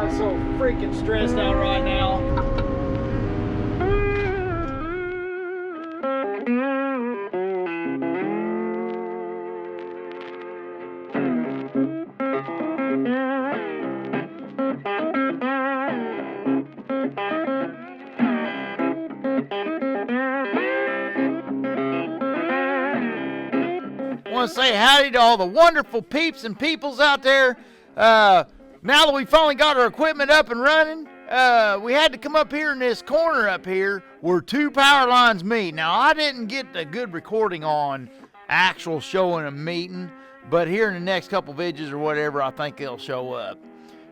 I'm so freaking stressed out right now. I want to say howdy to all the wonderful peeps and peoples out there. Now that we finally got our equipment up and running, we had to come up here in this corner up here where two power lines meet. Now, I didn't get a good recording on actual showing them meeting, but here in the next couple videos or whatever, I think they'll show up.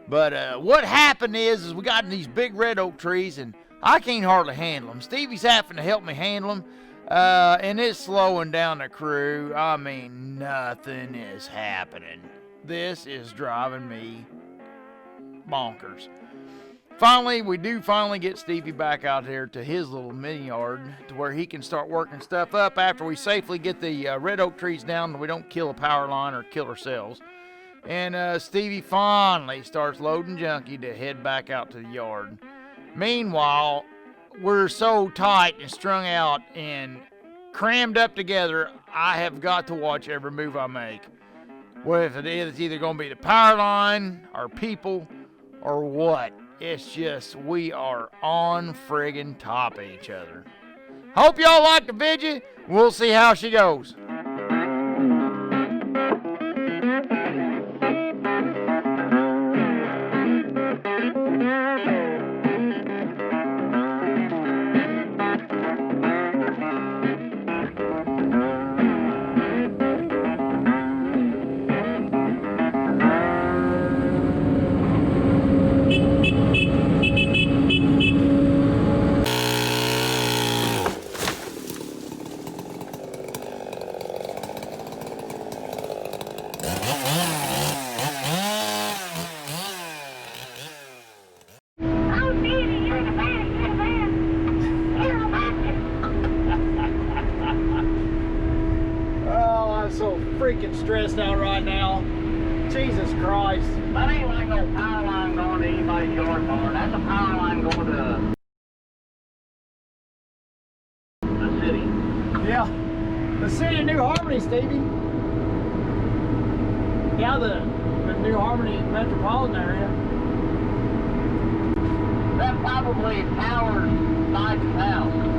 But what happened is we got these big red oak trees, and I can't hardly handle them. Stevie's having to help me handle them. And it's slowing down the crew. I mean, nothing is happening. This is driving me bonkers. Finally, we do get Stevie back out here to his little mini yard to where he can start working stuff up after we safely get the red oak trees down and we don't kill a power line or kill ourselves. And Stevie finally starts loading junkie to head back out to the yard. Meanwhile, we're so tight and strung out and crammed up together, I have got to watch every move I make. Whether it's either going to be the power line, or people, or what. It's just, we are on friggin' top of each other. Hope y'all like the video. We'll see how she goes. So freaking stressed out right now. Jesus Christ. That ain't like no power line going to anybody's yard bar. That's a power line going to the city. Yeah. The city of New Harmony, Stevie. Yeah, the New Harmony metropolitan area. That probably powers Biden's house.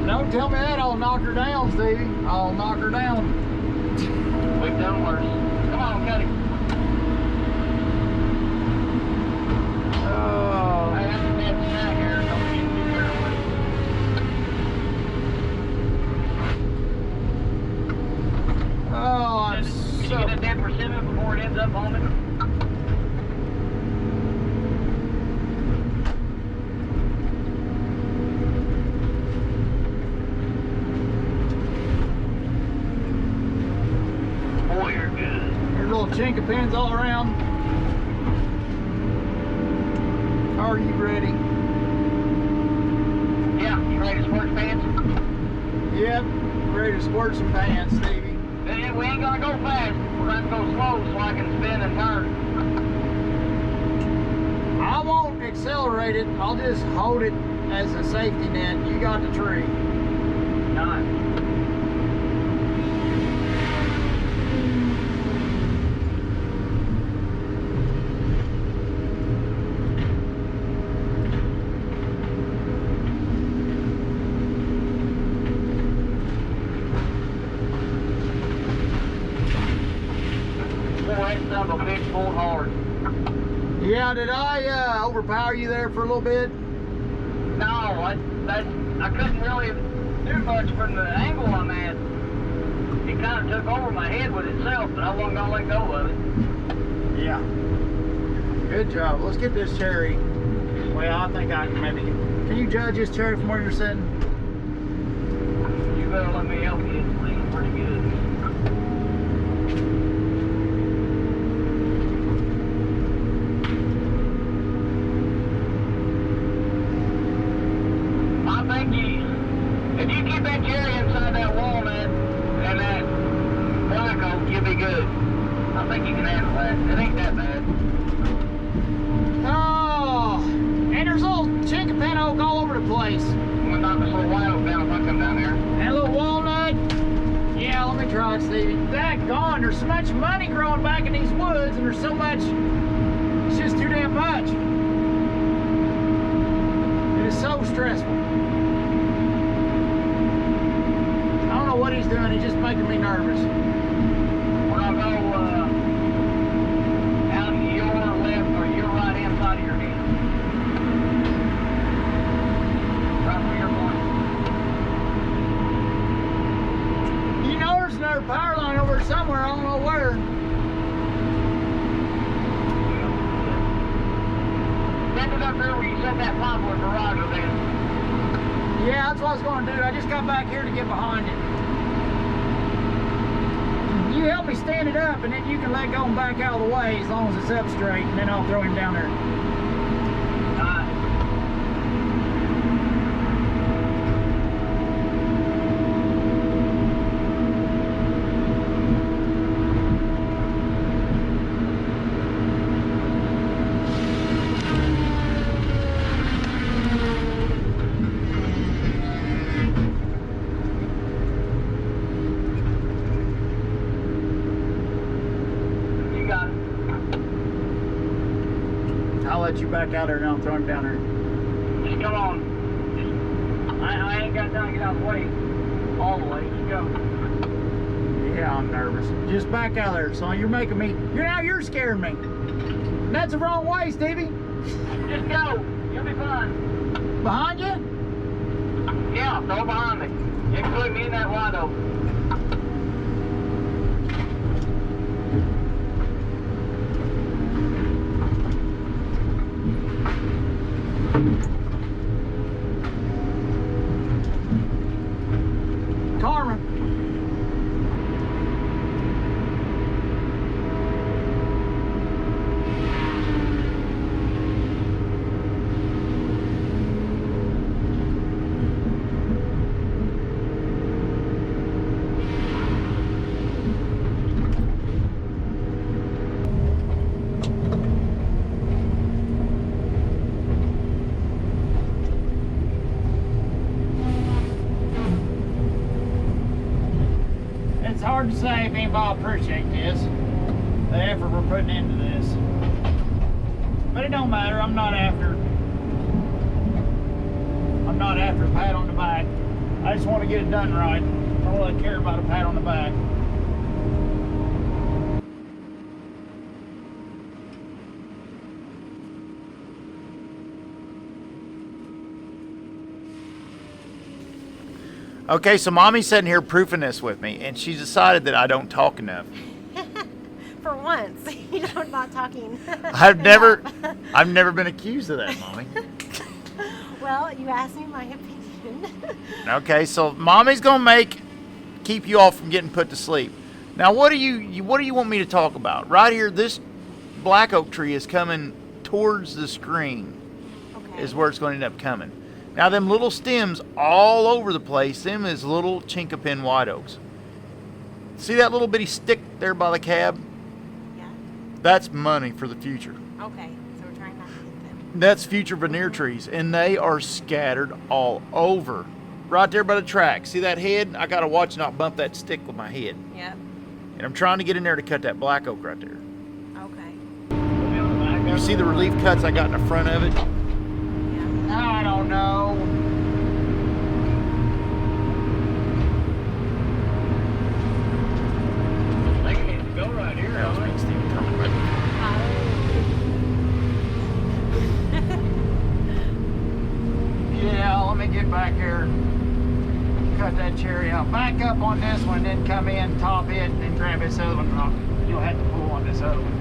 Don't tell me that, I'll knock her down, Stevie. I'll knock her down. We've done worse. Come on, cut it. Oh. I have to get out here. Don't need to be careful. Oh, I'm Can so... you get a dead persimmon before it ends up on it? Chink of pins all around. Are you ready? Yeah, you ready to squirt pants? Yep, ready to squirt some pants, Stevie. Then we ain't gonna go fast. We're gonna go slow so I can spin and turn. I won't accelerate it. I'll just hold it as a safety net. You got the tree. Done. Of a big full hard. Yeah, did I overpower you there for a little bit? No, I couldn't really do much from the angle I'm at. It kind of took over my head with itself, but I wasn't gonna let go of it. Yeah. Good job. Let's get this cherry. Well, I think I can maybe. Can you judge this cherry from where you're sitting? You better let me help you. It's leaning pretty good. I keep that cherry inside that walnut and that black oak, you'll be good. I think you can handle that. It ain't that bad. Oh, and there's little chinkapin oak all over the place. I'm gonna knock this little white oak down if I come down there. And a little walnut. Yeah, let me try it, Stevie. Daggone, there's so much money growing back in these woods, and there's so much, it's just too damn much. It is so stressful. I don't know what he's doing, he's just making me nervous. When I go out to your left or your right hand side of your head. Right where you're going. You know there's another power line over somewhere, I don't know where. Send it up there where you set that poplar garage over there. Yeah, that's what I was going to do. I just got back here to get behind it. You help me stand it up, and then you can let go and back out of the way as long as it's up straight, and then I'll throw him down there. I'll let you back out there and I'll throw him down there. Just come on. I ain't got time to get out of the way. All the way. Just go. Yeah, I'm nervous. Just back out there, son. You're making me. You're scaring me. That's the wrong way, Stevie. Just go. You'll be fine. Behind you? Yeah, throw behind me. You can put me in that wide open. Karma. It's hard to say if anybody appreciate this, the effort we're putting into this. But it don't matter, I'm not after a pat on the back. I just want to get it done right. I don't really care about a pat on the back. Okay, so Mommy's sitting here proofing this with me, and she's decided that I don't talk enough. For once, you know, not talking. I've never been accused of that, Mommy. Well, you asked me my opinion. Okay, so Mommy's gonna keep you all from getting put to sleep. Now, what do you want me to talk about? Right here, this black oak tree is coming towards the screen. Okay. Is where it's going to end up coming. Now, them little stems all over the place, them is little chinkapin white oaks. See that little bitty stick there by the cab? Yeah. That's money for the future. Okay, so we're trying not to hit them. That's future veneer trees, and they are scattered all over. Right there by the track. See that head? I gotta watch not bump that stick with my head. Yep. And I'm trying to get in there to cut that black oak right there. Okay. You see the relief cuts I got in the front of it? Yeah. I don't know. I think it needs to go right here. That was me, Steve, coming right. Yeah, let me get back here. Cut that cherry out. Back up on this one, then come in, top it, and then grab this other one. You'll have to pull on this other one.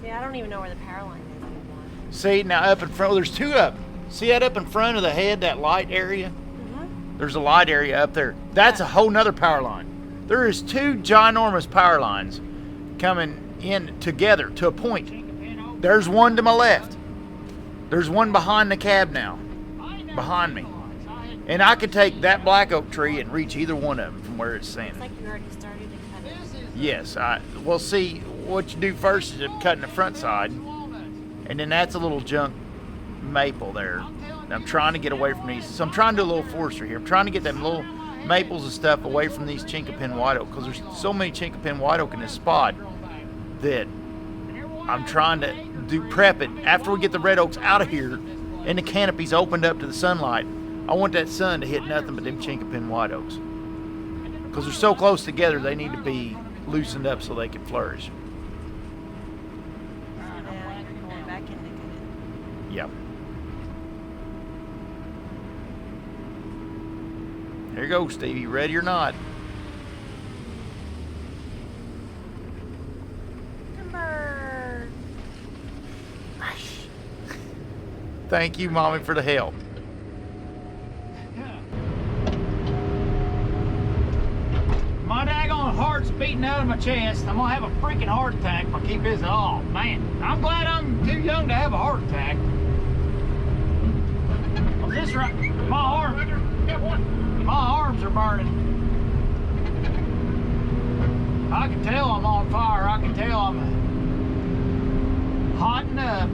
See, I don't even know where the power line is anymore. See, now up in front, there's two up. See that up in front of the head, that light area? Mm-hmm. There's a light area up there. That's a whole nother power line. There is two ginormous power lines coming in together to a point. There's one to my left. There's one behind the cab now, behind me. And I could take that black oak tree and reach either one of them from where it's standing. It's like you already started to cut it. Yes, well, see, what you do first is cutting the front side, and then that's a little junk maple there. And I'm trying to get away from these, so I'm trying to do a little forestry here. I'm trying to get them little maples and stuff away from these chinkapin white oak, because there's so many chinkapin white oak in this spot that I'm trying to prep it after we get the red oaks out of here and the canopies opened up to the sunlight. I want that sun to hit nothing but them chinkapin white oaks, because they're so close together. They need to be loosened up so they can flourish. Yeah, going back in to cut it. Yep. There you go, Stevie. Ready or not? Timber. Thank you, Mommy, for the help. My daggone heart's beating out of my chest. I'm gonna have a freaking heart attack if I keep this. Oh man, I'm glad I'm too young to have a heart attack. Well, this right, my arms are burning. I can tell I'm on fire. I can tell I'm hotting up.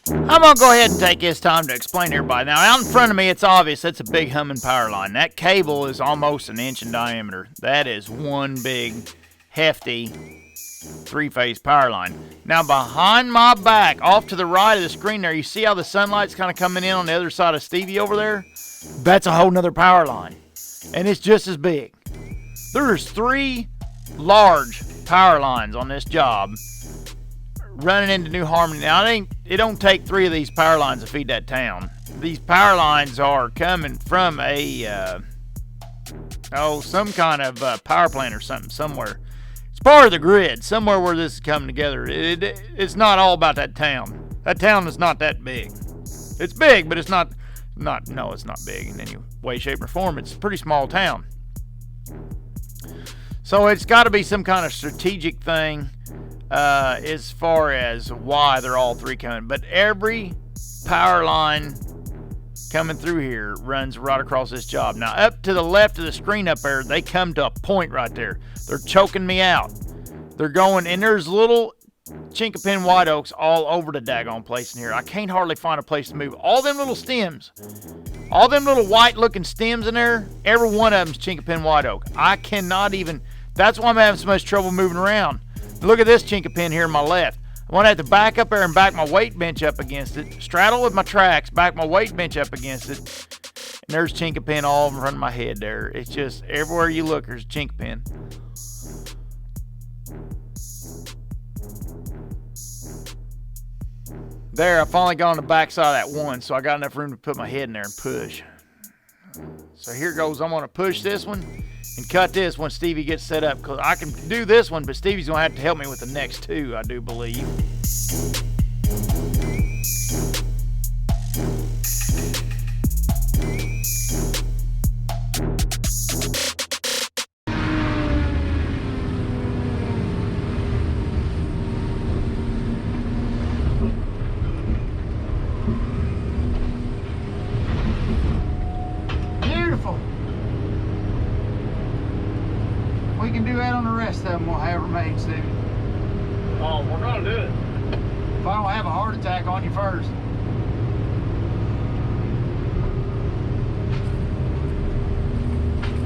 I'm gonna go ahead and take this time to explain to everybody. Now, out in front of me, it's obvious that's a big humming power line. That cable is almost an inch in diameter. That is one big, hefty, three-phase power line. Now, behind my back, off to the right of the screen there, you see how the sunlight's kind of coming in on the other side of Stevie over there? That's a whole nother power line, and it's just as big. There's 3 large power lines on this job running into New Harmony. Now, it don't take 3 of these power lines to feed that town. These power lines are coming from a some kind of power plant or something somewhere. It's part of the grid, somewhere where this is coming together. It's not all about that town. That town is not that big. It's big, but it's not it's not big in any way, shape, or form. It's a pretty small town. So it's got to be some kind of strategic thing as far as why they're all 3 coming. But every power line coming through here runs right across this job. Now, up to the left of the screen up there, they come to a point right there. They're choking me out. They're going, and there's little chinkapin white oaks all over the daggone place in here. I can't hardly find a place to move. All them little stems, all them little white looking stems in there, every one of them's chinkapin white oak. I cannot even, that's why I'm having so much trouble moving around. Look at this chinkapin here on my left. I'm going to have to back up there and back my weight bench up against it, straddle with my tracks, back my weight bench up against it, and there's chinkapin all in front of my head there. It's just everywhere you look, there's chinkapin. There, I finally got on the back side of that one, so I got enough room to put my head in there and push. So here goes. I'm going to push this one and cut this when Stevie gets set up, because I can do this one, but Stevie's going to have to help me with the next 2, I do believe. We can do that on the rest of them. We'll have remain, Stevie. Oh, we're gonna do it. If I don't have a heart attack on you first.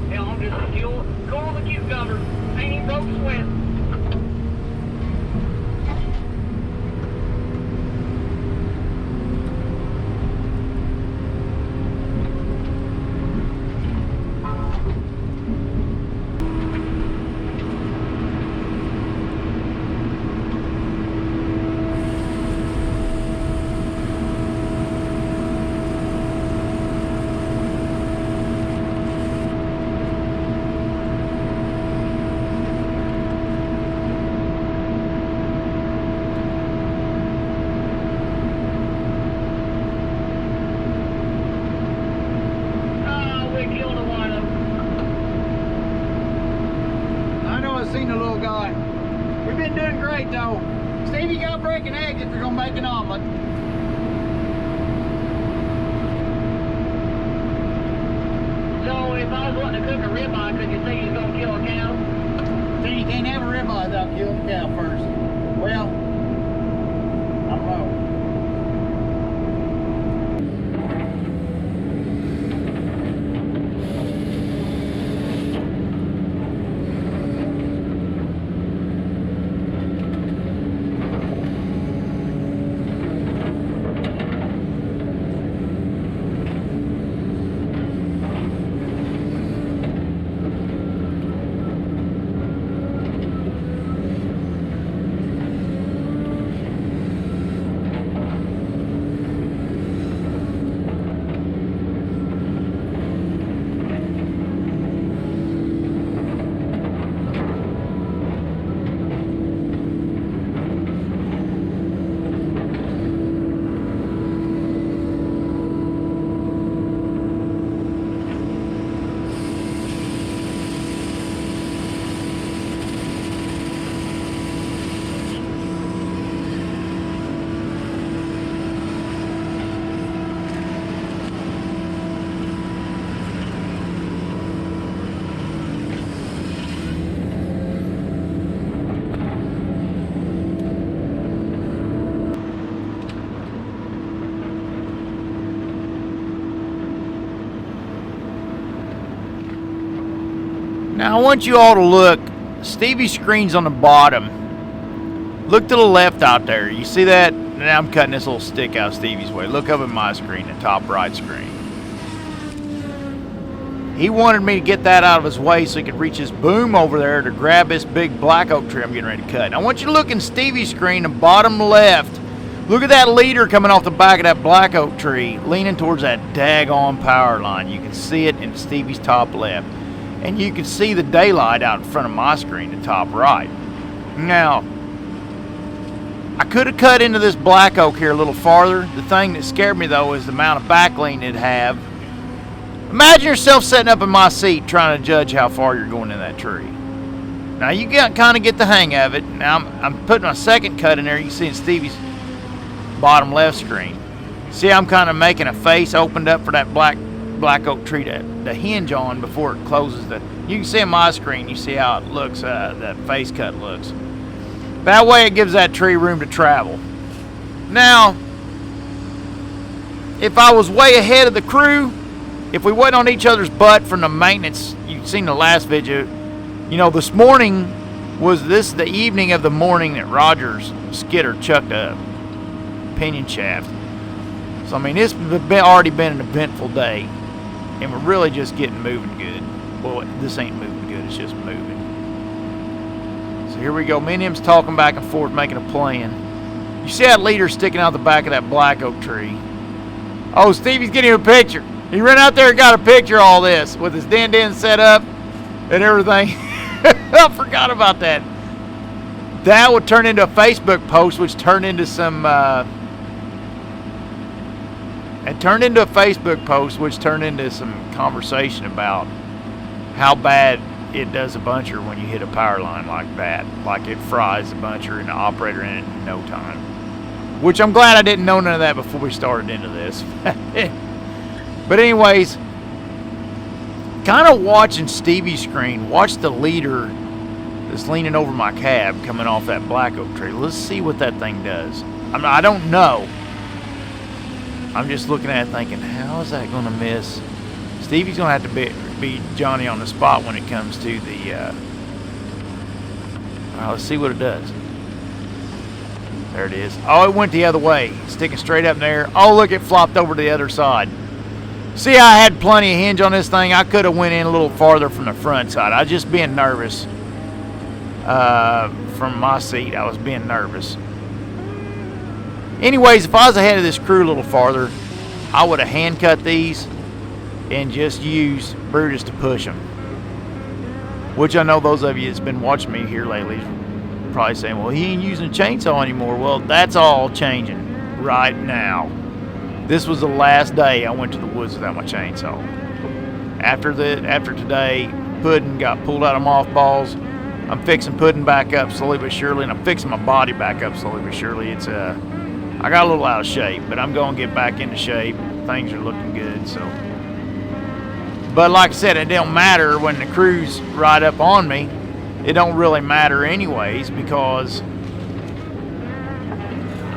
Hell, I'm just cool the cucumber. Ain't even broke a sweat. We've been doing great though. Steve, you got to break an egg if you're gonna make an omelet. So if I was wanting to cook a ribeye, could you say you're gonna kill a cow? Then you can't have a ribeye without killing the cow first. Well, I don't know. Now I want you all to look. Stevie's screen's on the bottom. Look to the left out there. You see that? Now I'm cutting this little stick out Stevie's way. Look up at my screen, the top right screen. He wanted me to get that out of his way so he could reach his boom over there to grab this big black oak tree I'm getting ready to cut. Now I want you to look in Stevie's screen, the bottom left. Look at that leader coming off the back of that black oak tree, leaning towards that daggone power line. You can see it in Stevie's top left. And you can see the daylight out in front of my screen, the top right. Now, I could have cut into this black oak here a little farther. The thing that scared me though is the amount of back lean it'd have. Imagine yourself sitting up in my seat trying to judge how far you're going in that tree. Now you kind of get the hang of it. Now I'm putting my second cut in there. You can see in Stevie's bottom left screen. See, I'm kind of making a face opened up for that black oak tree to hinge on before it closes. You can see on my screen, you see how it looks, that face cut looks. That way it gives that tree room to travel. Now, if I was way ahead of the crew, if we wasn't on each other's butt from the maintenance, you've seen the last video, you know, this morning was the evening of the morning that Roger's skidder chucked a pinion shaft. So I mean, it's already been an eventful day. And we're really just getting moving good. Well, this ain't moving good, it's just moving. So here we go. Me and him's talking back and forth, making a plan. You see that leader sticking out the back of that black oak tree? Oh, Stevie's getting a picture. He ran out there and got a picture of all this with his din set up and everything. I forgot about that. That would turn into a Facebook post, which turned into some... It turned into a Facebook post, which turned into some conversation about how bad it does a buncher when you hit a power line like that. Like it fries the buncher and the operator in it in no time. Which I'm glad I didn't know none of that before we started into this. But anyways, kind of watching Stevie's screen, watch the leader that's leaning over my cab coming off that black oak tree. Let's see what that thing does. I don't know. I'm just looking at it thinking, how is that going to miss? Stevie's going to have to be Johnny on the spot when it comes to the... let's see what it does. There it is. Oh, it went the other way. Sticking straight up in there. Oh, look, it flopped over to the other side. See, I had plenty of hinge on this thing. I could have went in a little farther from the front side. I was just being nervous. From my seat, I was being nervous. Anyways, if I was ahead of this crew a little farther, I would have hand cut these and just used Brutus to push them. Which I know those of you that's been watching me here lately are probably saying, well, he ain't using a chainsaw anymore. Well, that's all changing right now. This was the last day I went to the woods without my chainsaw. After today, Puddin got pulled out of mothballs. I'm fixing pudding back up slowly but surely, and I'm fixing my body back up slowly but surely. It's I got a little out of shape, but I'm going to get back into shape. Things are looking good, so. But like I said, it don't matter when the crew's right up on me. It don't really matter anyways, because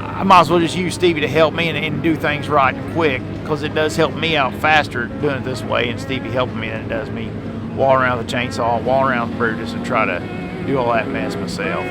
I might as well just use Stevie to help me and do things right and quick, because it does help me out faster doing it this way, and Stevie helping me than it does me walking around with a chainsaw, walking around with Brutus, and try to do all that mess myself.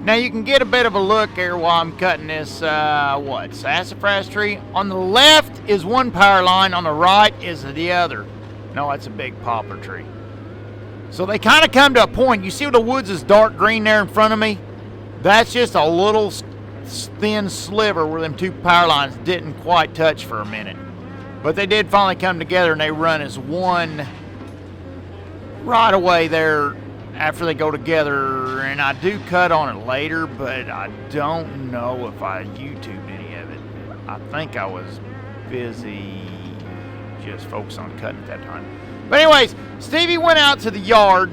Now you can get a bit of a look here while I'm cutting this, sassafras tree. On the left is one power line, on the right is the other. No, that's a big poplar tree. So they kind of come to a point. You see where the woods is dark green there in front of me? That's just a little thin sliver where them two power lines didn't quite touch for a minute. But they did finally come together, and they run as one right away there after they go together. And I do cut on it later, but I don't know if I YouTubed any of it. I think I was busy just focused on cutting at that time. But anyways, Stevie went out to the yard,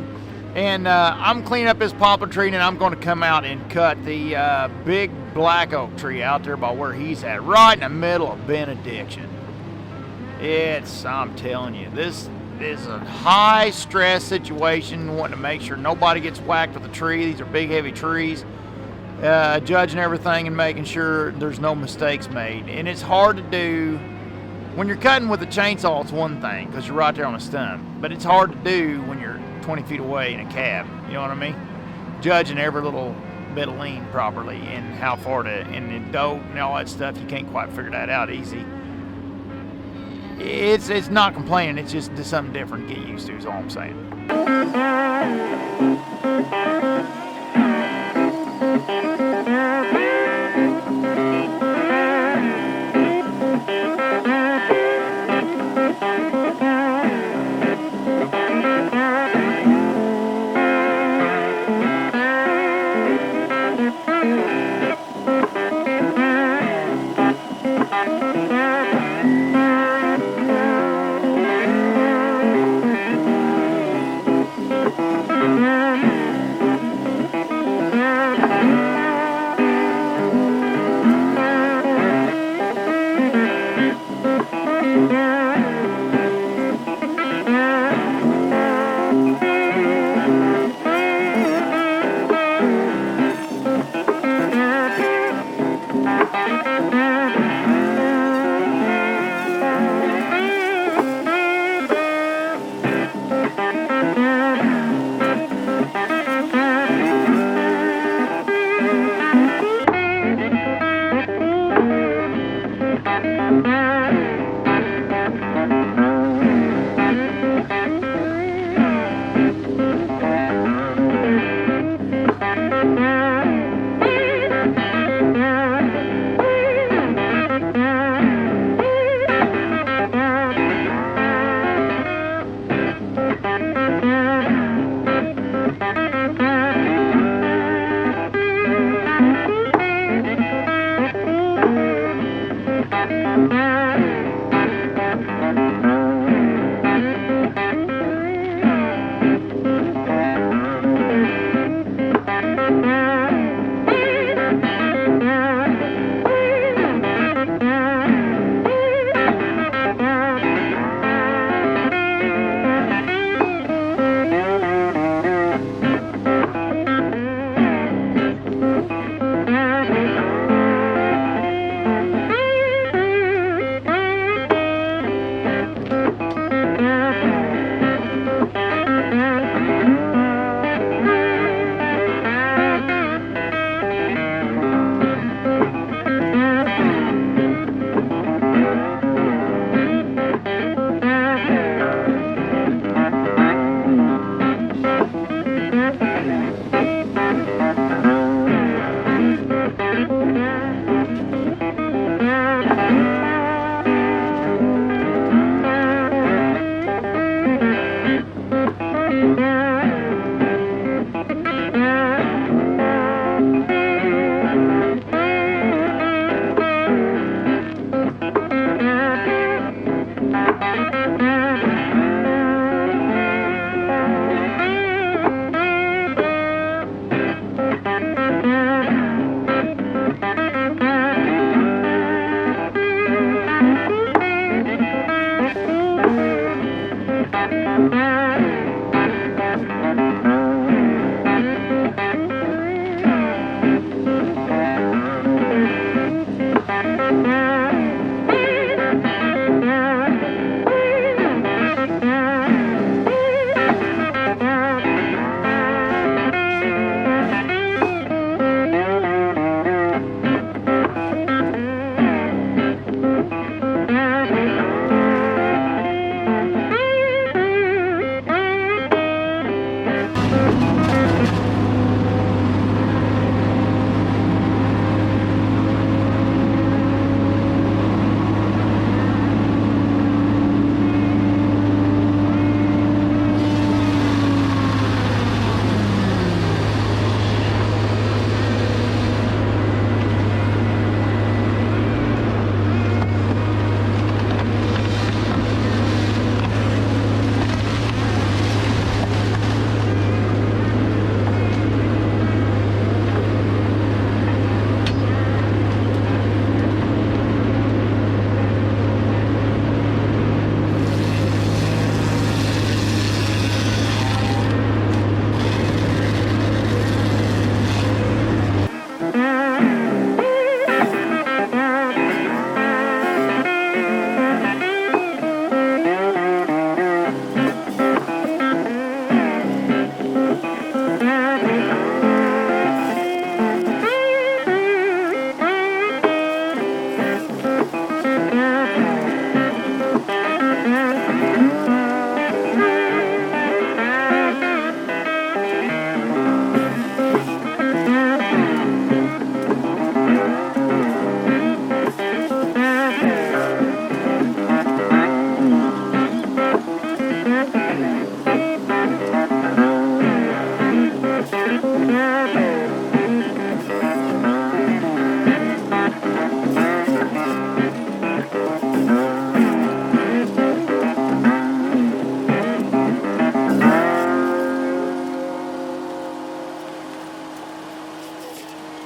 and I'm cleaning up his poplar tree, and I'm going to come out and cut the big black oak tree out there by where he's at, right in the middle of benediction. I'm telling you, this is a high stress situation, wanting to make sure nobody gets whacked with a tree. These are big, heavy trees. Judging everything and making sure there's no mistakes made. And it's hard to do. When you're cutting with a chainsaw, it's one thing because you're right there on a stump. But it's hard to do when you're 20 feet away in a cab. You know what I mean? Judging every little bit of lean properly and how far to, and the dope and all that stuff, you can't quite figure that out easy. It's not complaining, it's just something different to get used to is all I'm saying.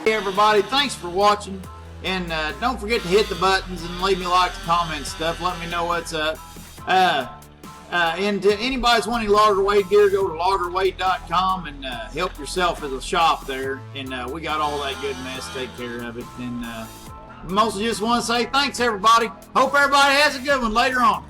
Hey everybody, thanks for watching, and don't forget to hit the buttons and leave me like, comment stuff. Let me know what's up. And to anybody's wanting logger weight gear, go to loggerweight.com and help yourself at the shop there. And we got all that good mess. Take care of it. And mostly just want to say thanks everybody. Hope everybody has a good one later on.